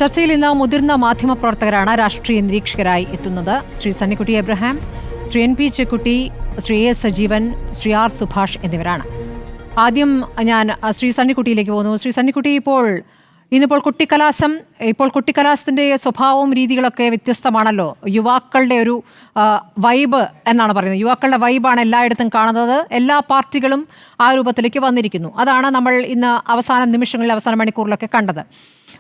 ചർച്ചയിൽ ഇന്ന് മുതിർന്ന മാധ്യമപ്രവർത്തകരാണ് രാഷ്ട്രീയ നിരീക്ഷകരായി എത്തുന്നത്. Shri Sunnykutty Abraham, Shri NP Chekkutty, Shri A Sajeevan, Shri R Subhash എന്നിവരാണ്. ആദ്യം ഞാൻ ശ്രീ സണ്ണിക്കുട്ടിയിലേക്ക് പോകുന്നു. ശ്രീ സണ്ണിക്കുട്ടി, ഇന്നിപ്പോൾ കുട്ടിക്കലാശത്തിന്റെ സ്വഭാവവും രീതികളൊക്കെ വ്യത്യസ്തമാണല്ലോ. യുവാക്കളുടെ ഒരു വൈബ് എന്നാണ് പറയുന്നത്. യുവാക്കളുടെ വൈബാണ് എല്ലായിടത്തും കാണുന്നത്. എല്ലാ പാർട്ടികളും ആ രൂപത്തിലേക്ക് വന്നിരിക്കുന്നു. അതാണ് നമ്മൾ ഇന്ന് അവസാന നിമിഷങ്ങളിൽ, അവസാന മണിക്കൂറിലൊക്കെ കണ്ടത്.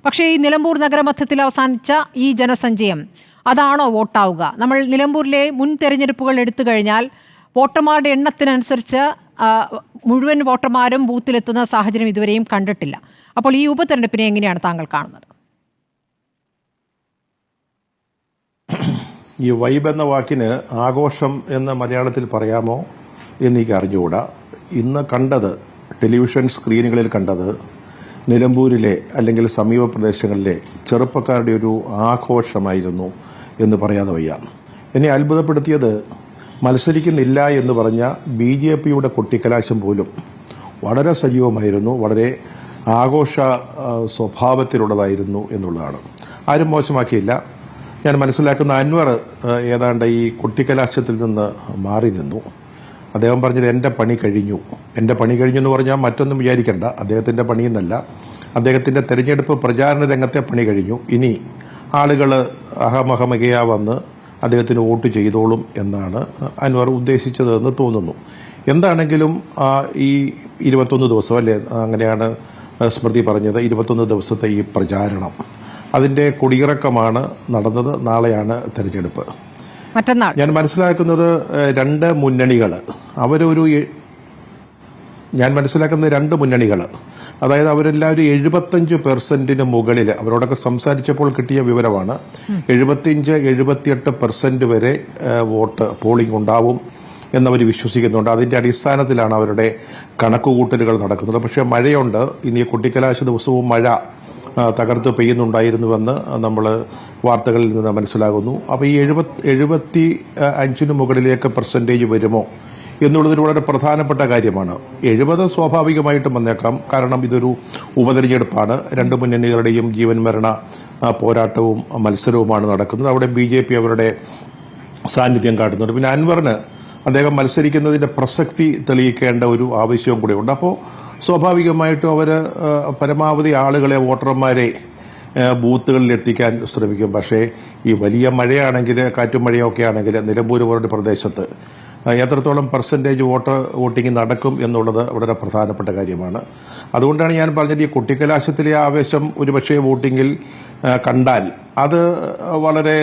പക്ഷേ ഈ നിലമ്പൂർ നഗരമധ്യത്തിൽ അവസാനിച്ച ഈ ജനസഞ്ചയം അതാണോ വോട്ടാവുക? നമ്മൾ നിലമ്പൂരിലെ മുൻ തെരഞ്ഞെടുപ്പുകൾ എടുത്തു കഴിഞ്ഞാൽ വോട്ടർമാരുടെ എണ്ണത്തിനനുസരിച്ച് മുഴുവൻ വോട്ടർമാരും ബൂത്തിലെത്തുന്ന സാഹചര്യം ഇതുവരെയും കണ്ടിട്ടില്ല. അപ്പോൾ ഈ ഉപതെരഞ്ഞെടുപ്പിനെ എങ്ങനെയാണ് താങ്കൾ കാണുന്നത്? ഈ വൈബ് എന്ന വാക്കിന് ആഘോഷം എന്ന് മലയാളത്തിൽ പറയാമോ എന്നെനിക്ക് അറിഞ്ഞുകൂടാ. ഇന്ന് കണ്ടത്, ടെലിവിഷൻ സ്ക്രീനുകളിൽ കണ്ടത്, നിലമ്പൂരിലെ അല്ലെങ്കിൽ സമീപ പ്രദേശങ്ങളിലെ ചെറുപ്പക്കാരുടെ ഒരു ആഘോഷമായിരുന്നു എന്ന് പറയാതെ വയ്യ. എന്നെ അത്ഭുതപ്പെടുത്തിയത്, മത്സരിക്കുന്നില്ല എന്ന് പറഞ്ഞ BJPയുടെ കൊട്ടിക്കലാശം പോലും വളരെ സജീവമായിരുന്നു, വളരെ ആഘോഷ സ്വഭാവത്തിലുള്ളതായിരുന്നു എന്നുള്ളതാണ്. ആരും മോശമാക്കിയില്ല. ഞാൻ മനസ്സിലാക്കുന്ന അൻവർ ഏതാണ്ട് ഈ കൊട്ടിക്കലാശത്തിൽ നിന്ന് മാറി നിന്നു. അദ്ദേഹം പറഞ്ഞത് എൻ്റെ പണി കഴിഞ്ഞു. എൻ്റെ പണി കഴിഞ്ഞു എന്ന് പറഞ്ഞാൽ മറ്റൊന്നും വിചാരിക്കേണ്ട, അദ്ദേഹത്തിൻ്റെ പണിയെന്നല്ല, അദ്ദേഹത്തിൻ്റെ തെരഞ്ഞെടുപ്പ് പ്രചാരണ രംഗത്തെ പണി കഴിഞ്ഞു. ഇനി ആളുകൾ അഹമഹമകയാ വന്ന് അദ്ദേഹത്തിന് വോട്ട് ചെയ്തോളും എന്നാണ് അൻവർ ഉദ്ദേശിച്ചതെന്ന് തോന്നുന്നു. എന്താണെങ്കിലും ഈ 21 ദിവസം അല്ലേ, അങ്ങനെയാണ് സ്മൃതി പറഞ്ഞത്, 21 ദിവസത്തെ ഈ പ്രചാരണം, അതിൻ്റെ കൊടിയിറക്കമാണ് നടന്നത്. നാളെയാണ് തെരഞ്ഞെടുപ്പ്, മറ്റന്നാൾ. ഞാൻ മനസ്സിലാക്കുന്നത് രണ്ട് മുന്നണികൾ, അതായത് അവരെല്ലാവരും 75% മുകളിൽ, അവരോടൊക്കെ സംസാരിച്ചപ്പോൾ കിട്ടിയ വിവരമാണ്, 75-78% വരെ വോട്ട് പോളിംഗ് ഉണ്ടാവും എന്നവർ വിശ്വസിക്കുന്നുണ്ട്. അതിൻ്റെ അടിസ്ഥാനത്തിലാണ് അവരുടെ കണക്കുകൂട്ടലുകൾ നടക്കുന്നത്. പക്ഷേ മഴയുണ്ട്. ഇനി കുട്ടിക്കലാശ ദിവസവും മഴ തകർത്ത് പെയ്യുന്നുണ്ടായിരുന്നുവെന്ന് നമ്മൾ വാർത്തകളിൽ നിന്ന് മനസ്സിലാകുന്നു. അപ്പോൾ ഈ 75 മുകളിലേക്ക് പെർസെൻറ്റേജ് വരുമോ എന്നുള്ളതൊരു വളരെ പ്രധാനപ്പെട്ട കാര്യമാണ്. 70 സ്വാഭാവികമായിട്ടും വന്നേക്കാം. കാരണം ഇതൊരു ഉപതെരഞ്ഞെടുപ്പാണ്. രണ്ട് മുന്നണികളുടെയും ജീവൻ മരണ പോരാട്ടവും മത്സരവുമാണ് നടക്കുന്നത്. അവിടെ BJP അവരുടെ സാന്നിധ്യം കാട്ടുന്നുണ്ട്. പിന്നെ അൻവറിന് അദ്ദേഹം മത്സരിക്കുന്നതിൻ്റെ പ്രസക്തി തെളിയിക്കേണ്ട ഒരു ആവശ്യവും കൂടെ ഉണ്ട്. അപ്പോൾ സ്വാഭാവികമായിട്ടും അവർ പരമാവധി ആളുകളെ, വോട്ടർമാരെ ബൂത്തുകളിൽ എത്തിക്കാൻ ശ്രമിക്കും. പക്ഷേ ഈ വലിയ മഴയാണെങ്കിൽ, കാറ്റും മഴയൊക്കെ ആണെങ്കിൽ, നിലമ്പൂർ പോലുള്ള പ്രദേശത്ത് എത്രത്തോളം പെർസെൻറ്റേജ് വോട്ടിംഗ് നടക്കും എന്നുള്ളത് വളരെ പ്രധാനപ്പെട്ട കാര്യമാണ്. അതുകൊണ്ടാണ് ഞാൻ പറഞ്ഞത്, ഈ കുട്ടിക്കലാശത്തിലെ ആവേശം ഒരുപക്ഷെ വോട്ടിങ്ങിൽ കണ്ടാൽ അത് വളരെ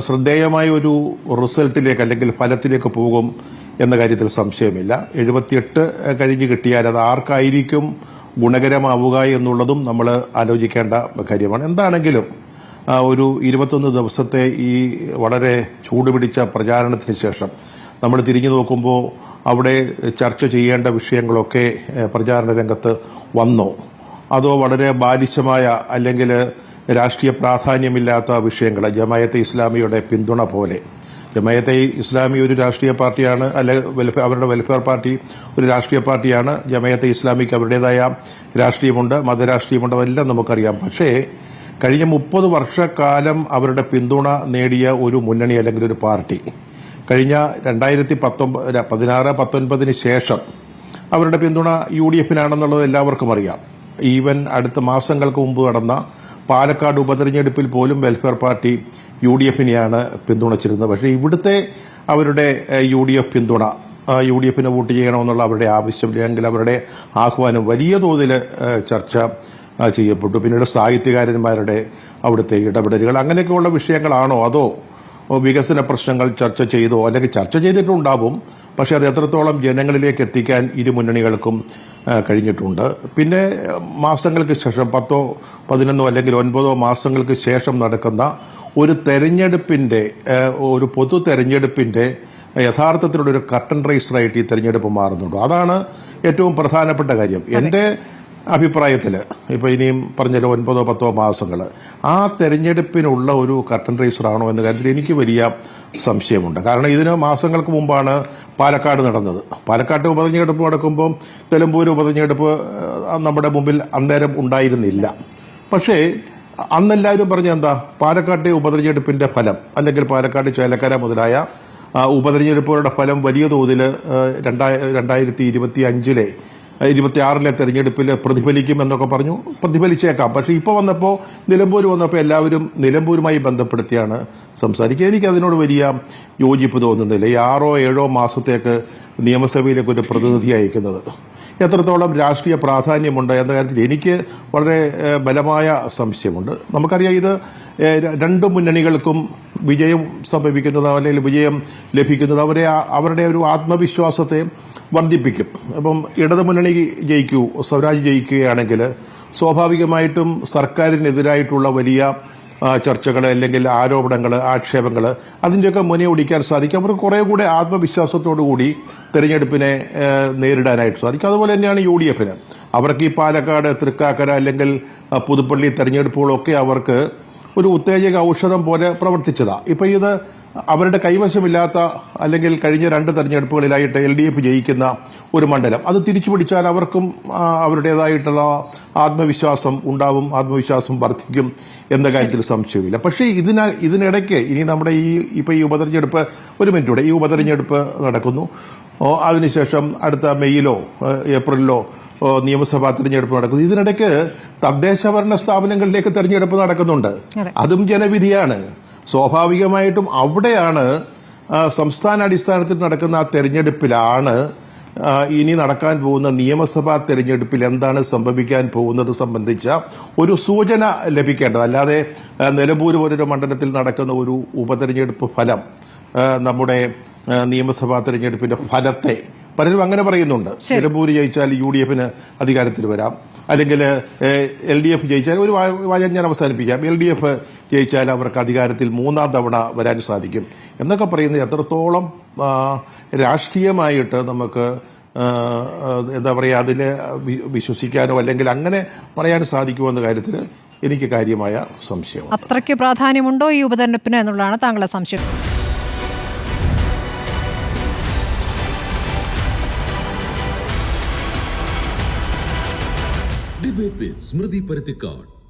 ശ്രദ്ധേയമായ ഒരു റിസൾട്ടിലേക്ക് അല്ലെങ്കിൽ ഫലത്തിലേക്ക് പോകും എന്ന കാര്യത്തിൽ സംശയമില്ല. 78 കഴിഞ്ഞ് കിട്ടിയാൽ അത് ആർക്കായിരിക്കും ഗുണകരമാവുക എന്നുള്ളതും നമ്മൾ ആലോചിക്കേണ്ട കാര്യമാണ്. എന്താണെങ്കിലും ഒരു 21 ദിവസത്തെ ഈ വളരെ ചൂടുപിടിച്ച പ്രചാരണത്തിന് ശേഷം നമ്മൾ തിരിഞ്ഞു നോക്കുമ്പോൾ അവിടെ ചർച്ച ചെയ്യേണ്ട വിഷയങ്ങളൊക്കെ പ്രചാരണ രംഗത്ത് വന്നോ, അതോ വളരെ ബാലിശമായ അല്ലെങ്കിൽ രാഷ്ട്രീയ പ്രാധാന്യമില്ലാത്ത വിഷയങ്ങൾ, ജമായത്തെ ഇസ്ലാമിയുടെ പിന്തുണ പോലെ, ജമായത്തെ ഇസ്ലാമി ഒരു രാഷ്ട്രീയ പാർട്ടിയാണ്, അവരുടെ വെൽഫെയർ പാർട്ടി ഒരു രാഷ്ട്രീയ പാർട്ടിയാണ്. ജമായത്തെ ഇസ്ലാമിക്ക് അവരുടേതായ രാഷ്ട്രീയമുണ്ട്, മതരാഷ്ട്രീയമുണ്ട്, അതെല്ലാം നമുക്കറിയാം. പക്ഷേ കഴിഞ്ഞ 30 വർഷക്കാലം അവരുടെ പിന്തുണ നേടിയ ഒരു മുന്നണി അല്ലെങ്കിൽ ഒരു പാർട്ടി കഴിഞ്ഞ 2016-19 ശേഷം അവരുടെ പിന്തുണ UDFനാണെന്നുള്ളത് എല്ലാവർക്കും അറിയാം. ഈവൻ അടുത്ത മാസങ്ങൾക്ക് മുമ്പ് നടന്ന പാലക്കാട് ഉപതെരഞ്ഞെടുപ്പിൽ പോലും വെൽഫെയർ പാർട്ടി UDFനെയാണ് പിന്തുണച്ചിരുന്നത്. പക്ഷേ ഇവിടുത്തെ അവരുടെ UDF പിന്തുണ, UDFന് വോട്ട് ചെയ്യണമെന്നുള്ള അവരുടെ ആവശ്യം അല്ലെങ്കിൽ അവരുടെ ആഹ്വാനം വലിയ തോതിൽ ചർച്ച ചെയ്യപ്പെട്ടു. പിന്നീട് സാഹിത്യകാരന്മാരുടെ അവിടുത്തെ ഇടപെടലുകൾ, അങ്ങനെയൊക്കെയുള്ള വിഷയങ്ങളാണോ, അതോ വികസന പ്രശ്നങ്ങൾ ചർച്ച ചെയ്തോ, അല്ലെങ്കിൽ ചർച്ച ചെയ്തിട്ടുണ്ടാവും, പക്ഷെ അത് എത്രത്തോളം ജനങ്ങളിലേക്ക് എത്തിക്കാൻ ഇരു മുന്നണികൾക്കും കഴിഞ്ഞിട്ടുണ്ട്. പിന്നെ മാസങ്ങൾക്ക് ശേഷം 10, 11 അല്ലെങ്കിൽ 9 മാസങ്ങൾക്ക് ശേഷം നടക്കുന്ന ഒരു തെരഞ്ഞെടുപ്പിൻ്റെ, ഒരു പൊതു തെരഞ്ഞെടുപ്പിൻ്റെ യഥാർത്ഥത്തിലുള്ള ഒരു കർട്ടൻ റൈസറായിട്ട് ഈ തെരഞ്ഞെടുപ്പ് മാറുന്നുണ്ട്. അതാണ് ഏറ്റവും പ്രധാനപ്പെട്ട കാര്യം. എൻ്റെ അഭിപ്രായത്തിൽ ഇപ്പോൾ ഇനിയും പറഞ്ഞല്ലോ 9-10 മാസങ്ങൾ ആ തെരഞ്ഞെടുപ്പിനുള്ള ഒരു കർട്ടൻ റൈസറാണോ എന്ന കാര്യത്തിൽ എനിക്ക് വലിയ സംശയമുണ്ട്. കാരണം ഇതിന് മാസങ്ങൾക്ക് മുമ്പാണ് പാലക്കാട് നടന്നത്. പാലക്കാട് ഉപതെരഞ്ഞെടുപ്പ് നടക്കുമ്പോൾ നിലമ്പൂർ ഉപതെരഞ്ഞെടുപ്പ് നമ്മുടെ മുമ്പിൽ അന്നേരം ഉണ്ടായിരുന്നില്ല. പക്ഷേ അന്നെല്ലാവരും പറഞ്ഞ എന്താ, പാലക്കാട്ടെ ഉപതെരഞ്ഞെടുപ്പിന്റെ ഫലം അല്ലെങ്കിൽ പാലക്കാട് ചേലക്കര മുതലായ ഉപതെരഞ്ഞെടുപ്പുകളുടെ ഫലം വലിയ തോതിൽ 2025-ലെ 26-ലെ തെരഞ്ഞെടുപ്പിൽ പ്രതിഫലിക്കുമെന്നൊക്കെ പറഞ്ഞു. പ്രതിഫലിച്ചേക്കാം. പക്ഷേ ഇപ്പോൾ വന്നപ്പോൾ നിലമ്പൂർ വന്നപ്പോൾ എല്ലാവരും നിലമ്പൂരുമായി ബന്ധപ്പെടുത്തിയാണ് സംസാരിക്കുക. എനിക്ക് അതിനോട് വലിയ യോജിപ്പ് തോന്നുന്നില്ല. ഈ 6-7 മാസത്തേക്ക് നിയമസഭയിലേക്ക് ഒരു പ്രതിനിധി അയക്കുന്നത് എത്രത്തോളം രാഷ്ട്രീയ പ്രാധാന്യമുണ്ട് എന്ന കാര്യത്തിൽ എനിക്ക് വളരെ ബലമായ സംശയമുണ്ട്. നമുക്കറിയാം, ഇത് രണ്ട് മുന്നണികൾക്കും വിജയം സംഭവിക്കുന്നത് അല്ലെങ്കിൽ വിജയം ലഭിക്കുന്നത് അവരുടെ ഒരു ആത്മവിശ്വാസത്തെ വർദ്ധിപ്പിക്കും. അപ്പം ഇടതു മുന്നണി സ്വരാജ് ജയിക്കുകയാണെങ്കിൽ സ്വാഭാവികമായിട്ടും സർക്കാരിനെതിരായിട്ടുള്ള വലിയ ചർച്ചകൾ അല്ലെങ്കിൽ ആരോപണങ്ങൾ, ആക്ഷേപങ്ങൾ അതിൻ്റെയൊക്കെ മുനയൊടിക്കാൻ സാധിക്കും. അവർക്ക് കുറേ കൂടെ ആത്മവിശ്വാസത്തോടുകൂടി തെരഞ്ഞെടുപ്പിനെ നേരിടാനായിട്ട് സാധിക്കും. അതുപോലെ തന്നെയാണ് UDF-ന്. അവർക്ക് ഈ പാലക്കാട്, തൃക്കാക്കര അല്ലെങ്കിൽ പുതുപ്പള്ളി തെരഞ്ഞെടുപ്പുകളൊക്കെ അവർക്ക് ഒരു ഉത്തേജക ഔഷധം പോലെ പ്രവർത്തിച്ചതാണ്. ഇപ്പം ഇത് അവരുടെ കൈവശമില്ലാത്ത അല്ലെങ്കിൽ കഴിഞ്ഞ 2 തെരഞ്ഞെടുപ്പുകളിലായിട്ട് LDF ജയിക്കുന്ന ഒരു മണ്ഡലം അത് തിരിച്ചു പിടിച്ചാൽ അവർക്കും അവരുടേതായിട്ടുള്ള ആത്മവിശ്വാസം ഉണ്ടാവും, ആത്മവിശ്വാസം വർദ്ധിക്കും എന്ന കാര്യത്തിൽ സംശയമില്ല. പക്ഷേ ഇതിനിടയ്ക്ക് ഇനി നമ്മുടെ ഈ ഉപതെരഞ്ഞെടുപ്പ് ഈ ഉപതെരഞ്ഞെടുപ്പ് നടക്കുന്നു. അതിനുശേഷം അടുത്ത മെയ്യിലോ ഏപ്രിലിലോ നിയമസഭാ തെരഞ്ഞെടുപ്പ് നടക്കുന്നു. ഇതിനിടയ്ക്ക് തദ്ദേശ ഭരണ സ്ഥാപനങ്ങളിലേക്ക് തെരഞ്ഞെടുപ്പ് നടക്കുന്നുണ്ട്. അതും ജനവിധിയാണ്. സ്വാഭാവികമായിട്ടും അവിടെയാണ് സംസ്ഥാന അടിസ്ഥാനത്തിൽ നടക്കുന്ന ആ തെരഞ്ഞെടുപ്പിലാണ് ഇനി നടക്കാൻ പോകുന്ന നിയമസഭാ തെരഞ്ഞെടുപ്പിൽ എന്താണ് സംഭവിക്കാൻ പോകുന്നത് സംബന്ധിച്ച ഒരു സൂചന ലഭിക്കേണ്ടത്. അല്ലാതെ നിലമ്പൂർ പോലൊരു മണ്ഡലത്തിൽ നടക്കുന്ന ഒരു ഉപതെരഞ്ഞെടുപ്പ് ഫലം നമ്മുടെ നിയമസഭാ തെരഞ്ഞെടുപ്പിന്റെ ഫലത്തെ പലരും അങ്ങനെ പറയുന്നുണ്ട്. നിലമ്പൂർ ജയിച്ചാൽ UDF-ന് അധികാരത്തിൽ വരാം, അല്ലെങ്കിൽ LDF ജയിച്ചാൽ ഒരു വാചകം ഞാൻ അവസാനിപ്പിക്കാം, LDF ജയിച്ചാൽ അവർക്ക് അധികാരത്തിൽ 3ാം തവണ വരാൻ സാധിക്കും എന്നൊക്കെ പറയുന്നത് എത്രത്തോളം രാഷ്ട്രീയമായിട്ട് നമുക്ക് എന്താ പറയുക അതിൽ വിശ്വസിക്കാനോ അല്ലെങ്കിൽ അങ്ങനെ പറയാൻ സാധിക്കുമോ എന്ന കാര്യത്തിൽ എനിക്ക് കാര്യമായ സംശയം. അത്രയ്ക്ക് പ്രാധാന്യമുണ്ടോ ഈ ഉപതെരഞ്ഞെടുപ്പിന് എന്നുള്ളതാണ് താങ്കളുടെ സംശയം. Debate with Smriti Parathikkad.